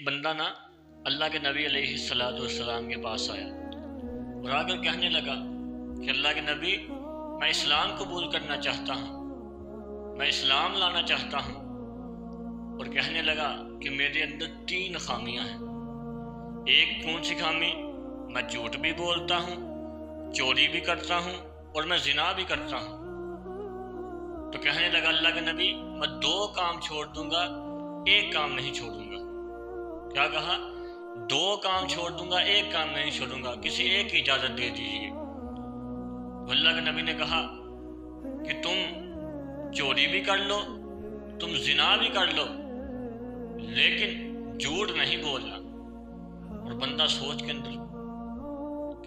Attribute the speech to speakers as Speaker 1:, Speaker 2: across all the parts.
Speaker 1: بندہ نا اللہ کے نبی علیہ الصلوۃ والسلام کے پاس آیا اور آ کر کہنے لگا کہ اللہ کے نبی، میں اسلام قبول کرنا چاہتا ہوں، میں اسلام لانا چاہتا ہوں، اور کہنے لگا کہ میرے اندر 3 خامیاں ہیں۔ ایک کون سی خامی؟ میں جھوٹ بھی بولتا ہوں، چوری بھی کرتا ہوں اور میں زنا بھی کرتا ہوں۔ تو کہنے لگا اللہ کے نبی، میں 2 کام چھوڑ دوں گا، ایک کام نہیں چھوڑوں گا۔ کیا کہا؟ 2 کام چھوڑ دوں گا، ایک کام نہیں چھوڑوں گا، کسی ایک کی اجازت دے دیجیے۔ اللہ کے نبی نے کہا کہ تم چوری بھی کر لو، تم زنا بھی کر لو، لیکن جھوٹ نہیں بولنا۔ اور بندہ سوچ کے اندر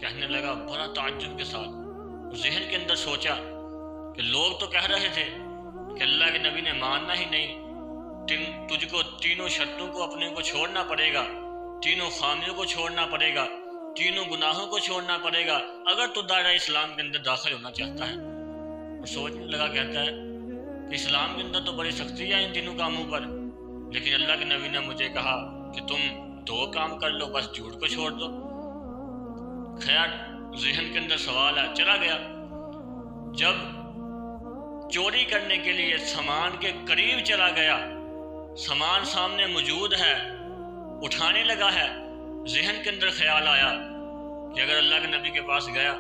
Speaker 1: کہنے لگا بڑا تعجب کے ساتھ، ذہن کے اندر سوچا کہ لوگ تو کہہ رہے تھے کہ اللہ کے نبی نے ماننا ہی نہیں، تجھ کو 3 شرطوں کو اپنے کو چھوڑنا پڑے گا، 3 خامیوں کو چھوڑنا پڑے گا، 3 گناہوں کو چھوڑنا پڑے گا اگر تو دائرہ اسلام کے اندر داخل ہونا چاہتا ہے۔ اور سوچنے لگا، کہتا ہے کہ اسلام کے اندر تو بڑی سختی ہے ان 3 کاموں پر، لیکن اللہ کے نبی نے مجھے کہا کہ تم 2 کام کر لو، بس جھوٹ کو چھوڑ دو۔ خیر ذہن کے اندر سوال ہے، چلا گیا۔ جب چوری کرنے کے لیے سامان کے قریب چلا گیا، سامان سامنے موجود ہے، اٹھانے لگا ہے، ذہن کے اندر خیال آیا کہ اگر اللہ کے نبی کے پاس گیا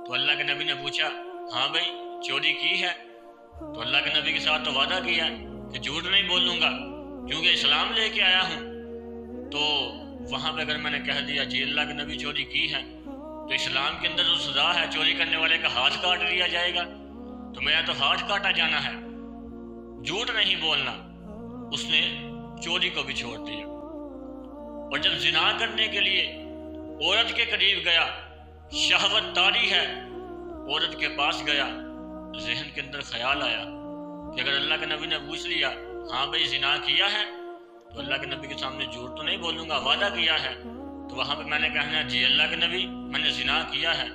Speaker 1: تو اللہ کے نبی نے پوچھا، ہاں بھائی چوری کی ہے؟ تو اللہ کے نبی کے ساتھ تو وعدہ کیا ہے کہ جھوٹ نہیں بولوں گا کیونکہ اسلام لے کے آیا ہوں۔ تو وہاں پہ اگر میں نے کہہ دیا جی اللہ کے نبی چوری کی ہے تو اسلام کے اندر جو سزا ہے چوری کرنے والے کا ہاتھ کاٹ لیا جائے گا، تو میرا تو ہاتھ کاٹا جانا ہے، جھوٹ نہیں بولنا۔ اس نے چوری کو بھی چھوڑ دیا، اور جب زنا کرنے کے لیے عورت کے قریب گیا، شہوت طاری ہے، عورت کے پاس گیا، ذہن کے اندر خیال آیا کہ اگر اللہ کے نبی نے پوچھ لیا ہاں بھائی زنا کیا ہے تو اللہ کے نبی کے سامنے جھوٹ تو نہیں بولوں گا، وعدہ کیا ہے، تو وہاں پہ میں نے کہنا جی اللہ کے نبی میں نے زنا کیا ہے۔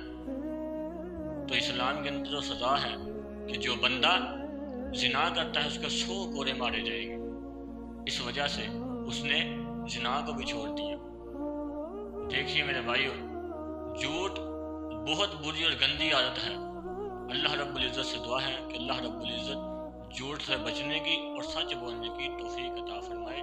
Speaker 1: تو اسلام کے اندر جو سزا ہے کہ جو بندہ زنا کرتا ہے اس کا 100 کوڑے مارے جائیں گے، اس وجہ سے اس نے زنا کو بھی چھوڑ دیا۔ دیکھیے میرے بھائیو، جھوٹ بہت بری اور گندی عادت ہے۔ اللہ رب العزت سے دعا ہے کہ اللہ رب العزت جھوٹ سے بچنے کی اور سچ بولنے کی توفیق عطا فرمائے۔